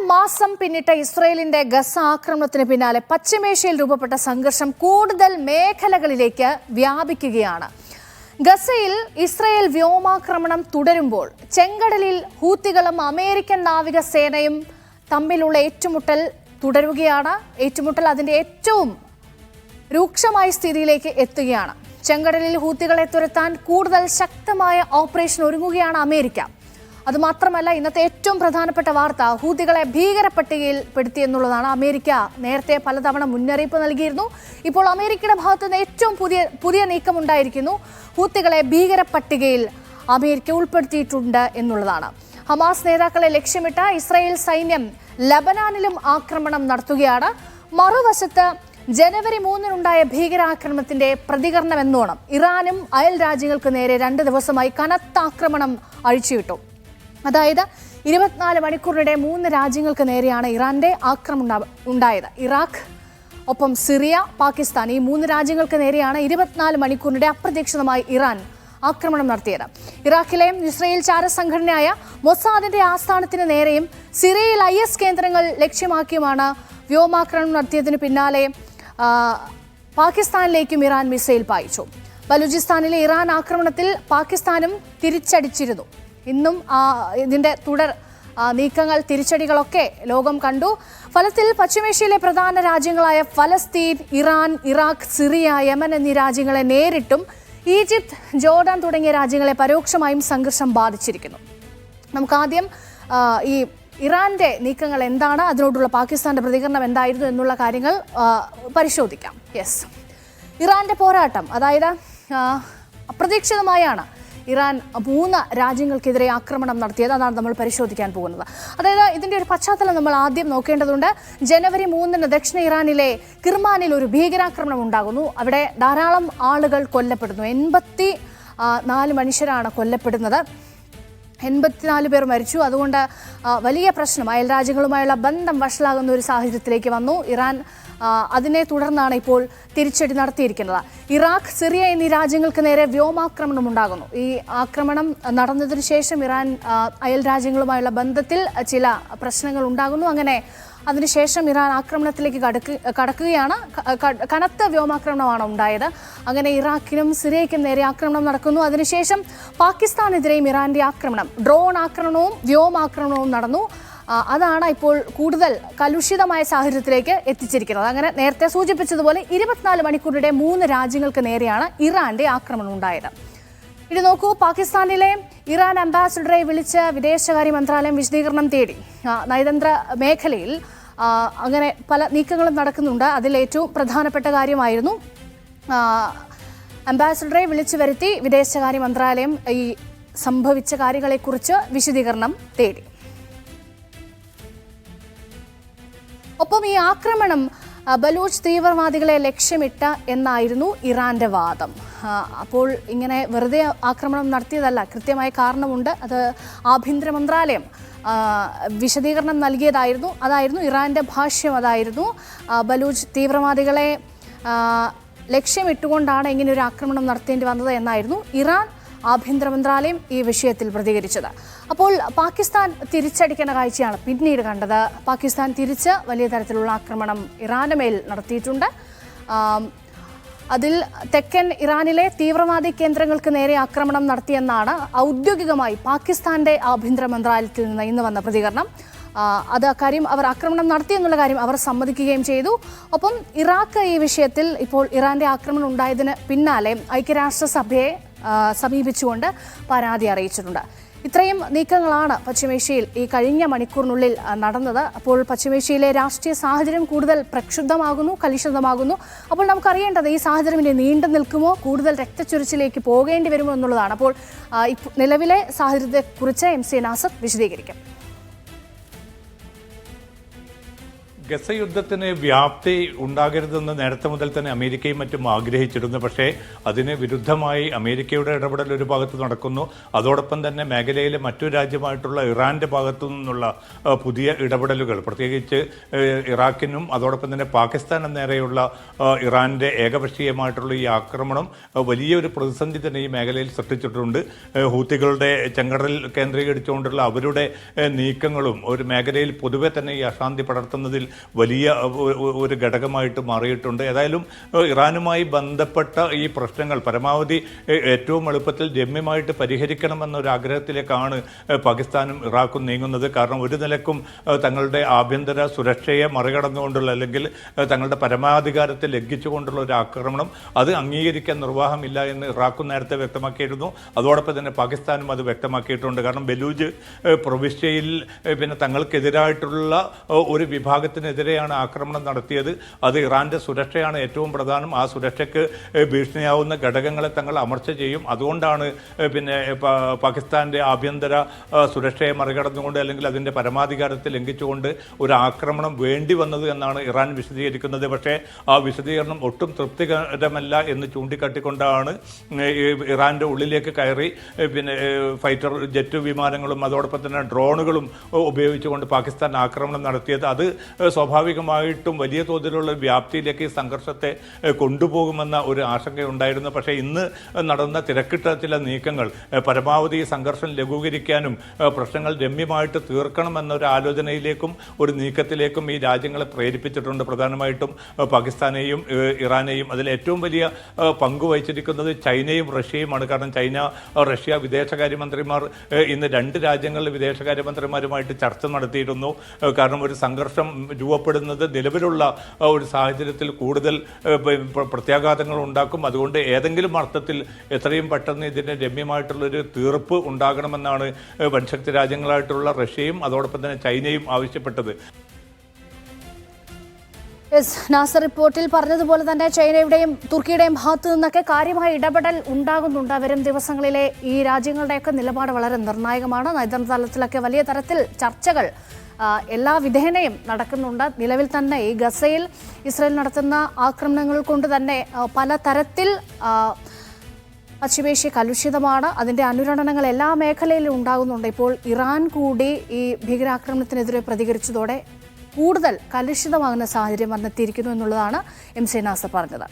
മാസം പിന്നിട്ട ഇസ്രയേലിന്റെ ഗസ ആക്രമണത്തിന് പിന്നാലെ പശ്ചിമേഷ്യയിൽ രൂപപ്പെട്ട സംഘർഷം കൂടുതൽ മേഖലകളിലേക്ക് വ്യാപിക്കുകയാണ്. ഗസയിൽ ഇസ്രയേൽ വ്യോമാക്രമണം തുടരുമ്പോൾ ചെങ്കടലിൽ ഹൂത്തികളും അമേരിക്കൻ നാവികസേനയും തമ്മിലുള്ള ഏറ്റുമുട്ടൽ തുടരുകയാണ്. ഏറ്റുമുട്ടൽ അതിന്റെ ഏറ്റവും രൂക്ഷമായ സ്ഥിതിയിലേക്ക് എത്തുകയാണ്. ചെങ്കടലിൽ ഹൂത്തികളെ തുരത്താൻ കൂടുതൽ ശക്തമായ ഓപ്പറേഷൻ ഒരുങ്ങുകയാണ് അമേരിക്ക. അതുമാത്രമല്ല, ഇന്നത്തെ ഏറ്റവും പ്രധാനപ്പെട്ട വാർത്ത ഹൂതികളെ ഭീകരപ്പട്ടികയിൽ പെടുത്തിയെന്നുള്ളതാണ്. അമേരിക്ക നേരത്തെ പലതവണ മുന്നറിയിപ്പ് നൽകിയിരുന്നു. ഇപ്പോൾ അമേരിക്കയുടെ ഭാഗത്തു നിന്ന് ഏറ്റവും പുതിയ നീക്കമുണ്ടായിരിക്കുന്നു. ഹൂത്തികളെ ഭീകരപ്പട്ടികയിൽ അമേരിക്ക ഉൾപ്പെടുത്തിയിട്ടുണ്ട് എന്നുള്ളതാണ്. ഹമാസ് നേതാക്കളെ ലക്ഷ്യമിട്ട ഇസ്രായേൽ സൈന്യം ലബനാനിലും ആക്രമണം നടത്തുകയാണ്. മറുവശത്ത് ജനുവരി 3-നുണ്ടായ ഭീകരാക്രമണത്തിന്റെ പ്രതികരണം എന്നോണം ഇറാനും അയൽ രാജ്യങ്ങൾക്ക് നേരെ 2 ദിവസമായി കനത്ത ആക്രമണം അഴിച്ചുവിട്ടു. അതായത് 24 മണിക്കൂറിനിടെ 3 രാജ്യങ്ങൾക്ക് നേരെയാണ് ഇറാന്റെ ആക്രമണം ഉണ്ടായത്. ഇറാഖ്, ഒപ്പം സിറിയ, പാകിസ്ഥാൻ, ഈ 3 രാജ്യങ്ങൾക്ക് നേരെയാണ് 24 മണിക്കൂറിനിടെ അപ്രതീക്ഷിതമായി ഇറാൻ ആക്രമണം നടത്തിയത്. ഇറാഖിലെ ഇസ്രായേൽ ചാരസംഘടനയായ മൊസാദിന്റെ ആസ്ഥാനത്തിന് നേരെയും സിറിയയിൽ IS കേന്ദ്രങ്ങൾ ലക്ഷ്യമാക്കിയുമാണ് വ്യോമാക്രമണം നടത്തിയതിന് പിന്നാലെ പാകിസ്ഥാനിലേക്കും ഇറാൻ മിസൈൽ പായിച്ചു. ബലൂചിസ്ഥാനിലെ ഇറാൻ ആക്രമണത്തിൽ പാകിസ്ഥാനും തിരിച്ചടിച്ചിരുന്നു. ഇന്നും ഇതിന്റെ തുടർ നീക്കങ്ങൾ, തിരിച്ചടികളൊക്കെ ലോകം കണ്ടു. ഫലത്തിൽ പശ്ചിമേഷ്യയിലെ പ്രധാന രാജ്യങ്ങളായ ഫലസ്തീൻ, ഇറാൻ, ഇറാഖ്, സിറിയ, യമൻ എന്നീ രാജ്യങ്ങളെ നേരിട്ടും ഈജിപ്ത്, ജോർഡാൻ തുടങ്ങിയ രാജ്യങ്ങളെ പരോക്ഷമായും സംഘർഷം ബാധിച്ചിരിക്കുന്നു. നമുക്കാദ്യം ഈ ഇറാന്റെ നീക്കങ്ങൾ എന്താണ്, അതിനോടുള്ള പാകിസ്ഥാന്റെ പ്രതികരണം എന്തായിരുന്നു എന്നുള്ള കാര്യങ്ങൾ പരിശോധിക്കാം. ഇറാന്റെ പോരാട്ടം, അതായത് അപ്രതീക്ഷിതമായാണ് ഇറാൻ 3 രാജ്യങ്ങൾക്കെതിരെ ആക്രമണം നടത്തിയത്. അതാണ് നമ്മൾ പരിശോധിക്കാൻ പോകുന്നത്. അതായത് ഇതിന്റെ ഒരു പശ്ചാത്തലം നമ്മൾ ആദ്യം നോക്കേണ്ടതുണ്ട്. ജനുവരി 3-ന് ദക്ഷിണ ഇറാനിലെ കിർമാനിൽ ഒരു ഭീകരാക്രമണം ഉണ്ടാകുന്നു. അവിടെ ധാരാളം ആളുകൾ കൊല്ലപ്പെടുന്നു. 84 മനുഷ്യരാണ് കൊല്ലപ്പെടുന്നത്. 84 പേർ മരിച്ചു. അതുകൊണ്ട് വലിയ പ്രശ്നം, അയൽ രാജ്യങ്ങളുമായുള്ള ബന്ധം വഷളാകുന്ന ഒരു സാഹചര്യത്തിലേക്ക് വന്നു. ഇറാൻ അതിനെ തുടർന്നാണ് ഇപ്പോൾ തിരിച്ചടി നടത്തിയിരിക്കുന്നത്. ഇറാഖ്, സിറിയ എന്നീ രാജ്യങ്ങൾക്ക് നേരെ വ്യോമാക്രമണം ഉണ്ടാകുന്നു. ഈ ആക്രമണം നടന്നതിനു ശേഷം ഇറാൻ അയൽ രാജ്യങ്ങളുമായുള്ള ബന്ധത്തിൽ ചില പ്രശ്നങ്ങൾ ഉണ്ടാകുന്നു. അങ്ങനെ അതിനുശേഷം ഇറാൻ ആക്രമണത്തിലേക്ക് കടക്കുകയാണ്. കനത്ത വ്യോമാക്രമണമാണ് ഉണ്ടായത്. അങ്ങനെ ഇറാഖിനും സിറിയയ്ക്കും നേരെ ആക്രമണം നടക്കുന്നു. അതിനുശേഷം പാകിസ്ഥാനെതിരെയും ഇറാന്റെ ആക്രമണം, ഡ്രോൺ ആക്രമണവും വ്യോമാക്രമണവും നടന്നു. അതാണ് ഇപ്പോൾ കൂടുതൽ കലുഷിതമായ സാഹചര്യത്തിലേക്ക് എത്തിച്ചിരിക്കുന്നത്. അങ്ങനെ നേരത്തെ സൂചിപ്പിച്ചതുപോലെ 24 മണിക്കൂറിനിടെ 3 രാജ്യങ്ങൾക്ക് നേരെയാണ് ഇറാന്റെ ആക്രമണം ഉണ്ടായത്. ഇനി നോക്കൂ, പാകിസ്ഥാനിലെ ഇറാൻ അംബാസിഡറെ വിളിച്ച് വിദേശകാര്യ മന്ത്രാലയം വിശദീകരണം തേടി. നയതന്ത്ര മേഖലയിൽ അങ്ങനെ പല നീക്കങ്ങളും നടക്കുന്നുണ്ട്. അതിൽ ഏറ്റവും പ്രധാനപ്പെട്ട കാര്യമായിരുന്നു അംബാസിഡറെ വിളിച്ചു വരുത്തി വിദേശകാര്യ മന്ത്രാലയം ഈ സംഭവിച്ച കാര്യങ്ങളെക്കുറിച്ച് വിശദീകരണം തേടി. ഒപ്പം ഈ ആക്രമണം ബലൂച്ച് തീവ്രവാദികളെ ലക്ഷ്യമിട്ട എന്നായിരുന്നു ഇറാന്റെ വാദം. അപ്പോൾ ഇങ്ങനെ വെറുതെ ആക്രമണം നടത്തിയതല്ല, കൃത്യമായ കാരണമുണ്ട്. അത് ആഭ്യന്തര മന്ത്രാലയം വിശദീകരണം നൽകിയതായിരുന്നു. അതായിരുന്നു ഇറാന്റെ ഭാഷ്യം. അതായിരുന്നു ബലൂച്ച് തീവ്രവാദികളെ ലക്ഷ്യമിട്ടുകൊണ്ടാണ് ഇങ്ങനെ ഒരു ആക്രമണം നടത്തേണ്ടി വന്നത് എന്നായിരുന്നു ഇറാൻ ആഭ്യന്തര മന്ത്രാലയം ഈ വിഷയത്തിൽ പ്രതികരിച്ചത്. അപ്പോൾ പാകിസ്ഥാൻ തിരിച്ചടിക്കുന്ന കാഴ്ചയാണ് പിന്നീട് കണ്ടത്. പാകിസ്ഥാൻ തിരിച്ച് വലിയ തരത്തിലുള്ള ആക്രമണം ഇറാന് മേൽ നടത്തിയിട്ടുണ്ട്. അതിൽ തെക്കൻ ഇറാനിലെ തീവ്രവാദി കേന്ദ്രങ്ങൾക്ക് നേരെ ആക്രമണം നടത്തിയെന്നാണ് ഔദ്യോഗികമായി പാകിസ്ഥാന്റെ ആഭ്യന്തര മന്ത്രാലയത്തിൽ നിന്ന് ഇന്ന് വന്ന പ്രതികരണം. അത് കാര്യം അവർ ആക്രമണം നടത്തിയെന്നുള്ള കാര്യം അവർ സമ്മതിക്കുകയും ചെയ്തു. ഒപ്പം ഇറാഖ് ഈ വിഷയത്തിൽ ഇപ്പോൾ ഇറാന്റെ ആക്രമണം ഉണ്ടായതിന് പിന്നാലെ ഐക്യരാഷ്ട്രസഭയെ സമീപിച്ചുകൊണ്ട് പരാതി അറിയിച്ചിട്ടുണ്ട്. ഇത്രയും നീക്കങ്ങളാണ് പശ്ചിമേഷ്യയിൽ ഈ കഴിഞ്ഞ മണിക്കൂറിനുള്ളിൽ നടന്നത്. അപ്പോൾ പശ്ചിമേഷ്യയിലെ രാഷ്ട്രീയ സാഹചര്യം കൂടുതൽ പ്രക്ഷുബ്ധമാകുന്നു, കലുഷിതമാകുന്നു. അപ്പോൾ നമുക്കറിയേണ്ടത് ഈ സാഹചര്യം ഇനി നീണ്ടു നിൽക്കുമോ, കൂടുതൽ രക്തച്ചൊരിച്ചിലേക്ക് പോകേണ്ടി വരുമോ എന്നുള്ളതാണ്. അപ്പോൾ നിലവിലെ സാഹചര്യത്തെക്കുറിച്ച് MC നാസർ വിശദീകരിക്കും. ഗസ യുദ്ധത്തിന് വ്യാപ്തി ഉണ്ടാകരുതെന്ന് നേരത്തെ മുതൽ തന്നെ അമേരിക്കയും മറ്റും ആഗ്രഹിച്ചിരുന്നു. പക്ഷേ അതിന് വിരുദ്ധമായി അമേരിക്കയുടെ ഇടപെടൽ ഒരു ഭാഗത്ത് നടക്കുന്നു. അതോടൊപ്പം തന്നെ മേഖലയിലെ മറ്റൊരു രാജ്യമായിട്ടുള്ള ഇറാന്റെ ഭാഗത്തു നിന്നുള്ള പുതിയ ഇടപെടലുകൾ, പ്രത്യേകിച്ച് ഇറാഖിനും അതോടൊപ്പം തന്നെ പാകിസ്ഥാനും നേരെയുള്ള ഇറാന്റെ ഏകപക്ഷീയമായിട്ടുള്ള ഈ ആക്രമണം വലിയൊരു പ്രതിസന്ധി തന്നെ ഈ മേഖലയിൽ സൃഷ്ടിച്ചിട്ടുണ്ട്. ഹൂത്തികളുടെ ചെങ്കടൽ കേന്ദ്രീകരിച്ചുകൊണ്ടുള്ള അവരുടെ നീക്കങ്ങളും ഒരു മേഖലയിൽ പൊതുവെ തന്നെ ഈ അശാന്തി പടർത്തുന്നതിൽ വലിയ ഒരു ഘടകമായിട്ട് മാറിയിട്ടുണ്ട്. ഏതായാലും ഇറാനുമായി ബന്ധപ്പെട്ട ഈ പ്രശ്നങ്ങൾ പരമാവധി ഏറ്റവും എളുപ്പത്തിൽ രമ്യമായിട്ട് പരിഹരിക്കണമെന്നൊരു ആഗ്രഹത്തിലേക്കാണ് പാകിസ്ഥാനും ഇറാഖും നീങ്ങുന്നത്. കാരണം ഒരു നിലക്കും തങ്ങളുടെ ആഭ്യന്തര സുരക്ഷയെ മറികടന്നുകൊണ്ടുള്ള അല്ലെങ്കിൽ തങ്ങളുടെ പരമാധികാരത്തെ ലംഘിച്ചുകൊണ്ടുള്ള ഒരു ആക്രമണം അത് അംഗീകരിക്കാൻ നിർവാഹമില്ല എന്ന് ഇറാഖും നേരത്തെ വ്യക്തമാക്കിയിരുന്നു. അതോടൊപ്പം തന്നെ പാകിസ്ഥാനും അത് വ്യക്തമാക്കിയിട്ടുണ്ട്. കാരണം ബലൂജ് പ്രവിശ്യയിൽ പിന്നെ തങ്ങൾക്കെതിരായിട്ടുള്ള ഒരു വിഭാഗത്തിനെതിരെയാണ് ആക്രമണം നടത്തിയത്. അത് ഇറാന്റെ സുരക്ഷയാണ് ഏറ്റവും പ്രധാനം. ആ സുരക്ഷയ്ക്ക് ഭീഷണിയാവുന്ന ഘടകങ്ങളെ തങ്ങൾ അമർച്ച ചെയ്യും. അതുകൊണ്ടാണ് പിന്നെ പാകിസ്ഥാന്റെ ആഭ്യന്തര സുരക്ഷയെ മറികടന്നുകൊണ്ട് അല്ലെങ്കിൽ അതിൻ്റെ പരമാധികാരത്തെ ലംഘിച്ചുകൊണ്ട് ഒരു ആക്രമണം വേണ്ടി വന്നത് എന്നാണ് ഇറാൻ വിശദീകരിക്കുന്നത്. പക്ഷേ ആ വിശദീകരണം ഒട്ടും തൃപ്തികരമല്ല എന്ന് ചൂണ്ടിക്കാട്ടിക്കൊണ്ടാണ് ഇറാന്റെ ഉള്ളിലേക്ക് കയറി പിന്നെ ഫൈറ്റർ ജെറ്റ് വിമാനങ്ങളും അതോടൊപ്പം തന്നെ ഡ്രോണുകളും ഉപയോഗിച്ചുകൊണ്ട് പാകിസ്ഥാൻ ആക്രമണം നടത്തിയത്. അത് സ്വാഭാവികമായിട്ടും വലിയ തോതിലുള്ള വ്യാപ്തിയിലേക്ക് ഈ സംഘർഷത്തെ കൊണ്ടുപോകുമെന്ന ഒരു ആശങ്കയുണ്ടായിരുന്നു. പക്ഷേ ഇന്ന് നടന്ന തിരക്കിട്ട ചില നീക്കങ്ങൾ പരമാവധി ഈ സംഘർഷം ലഘൂകരിക്കാനും പ്രശ്നങ്ങൾ രമ്യമായിട്ട് തീർക്കണമെന്നൊരു ആലോചനയിലേക്കും ഒരു നീക്കത്തിലേക്കും ഈ രാജ്യങ്ങളെ പ്രേരിപ്പിച്ചിട്ടുണ്ട്. പ്രധാനമായിട്ടും പാകിസ്ഥാനെയും ഇറാനെയും. അതിൽ ഏറ്റവും വലിയ പങ്ക് വഹിച്ചിരിക്കുന്നത് ചൈനയും റഷ്യയുമാണ്. കാരണം ചൈന റഷ്യ വിദേശകാര്യമന്ത്രിമാർ ഇന്ന് രണ്ട് രാജ്യങ്ങളിലെ വിദേശകാര്യമന്ത്രിമാരുമായിട്ട് ചർച്ച നടത്തിയിരുന്നു. കാരണം ഒരു സംഘർഷം രൂപപ്പെടുന്നത് നിലവിലുള്ള ഒരു സാഹചര്യത്തിൽ കൂടുതൽ പ്രത്യാഘാതങ്ങൾ ഉണ്ടാക്കും. അതുകൊണ്ട് ഏതെങ്കിലും അർത്ഥത്തിൽ എത്രയും പെട്ടെന്ന് ഇതിന് രമ്യമായിട്ടുള്ളൊരു തീർപ്പ് ഉണ്ടാകണമെന്നാണ് വൻശക്തി രാജ്യങ്ങളായിട്ടുള്ള റഷ്യയും അതോടൊപ്പം തന്നെ ചൈനയും ആവശ്യപ്പെട്ടത്. നാസർ റിപ്പോർട്ടിൽ പറഞ്ഞതുപോലെ തന്നെ ചൈനയുടെയും തുർക്കിയുടെയും ഭാഗത്തു നിന്നൊക്കെ കാര്യമായ ഇടപെടൽ ഉണ്ടാകുന്നുണ്ട്. വരും ദിവസങ്ങളിലെ ഈ രാജ്യങ്ങളുടെയൊക്കെ നിലപാട് വളരെ നിർണായകമാണ്. നയതന്ത്ര തലത്തിലൊക്കെ വലിയ തരത്തിൽ ചർച്ചകൾ എല്ലാ വിധേനയും നടക്കുന്നുണ്ട്. നിലവിൽ തന്നെ ഈ ഗസയിൽ ഇസ്രായേൽ നടത്തുന്ന ആക്രമണങ്ങൾ കൊണ്ട് തന്നെ പല തരത്തിൽ പശ്ചിമേഷ്യ കലുഷിതമാണ്. അതിൻ്റെ അനുരണനങ്ങൾ എല്ലാ മേഖലയിലും ഉണ്ടാകുന്നുണ്ട്. ഇപ്പോൾ ഇറാൻ കൂടി ഈ ഭീകരാക്രമണത്തിനെതിരെ പ്രതികരിച്ചതോടെ കൂടുതൽ കലുഷിതമാകുന്ന സാഹചര്യം വന്നെത്തിയിരിക്കുന്നു എന്നുള്ളതാണ് MC നാസർ പറഞ്ഞത്.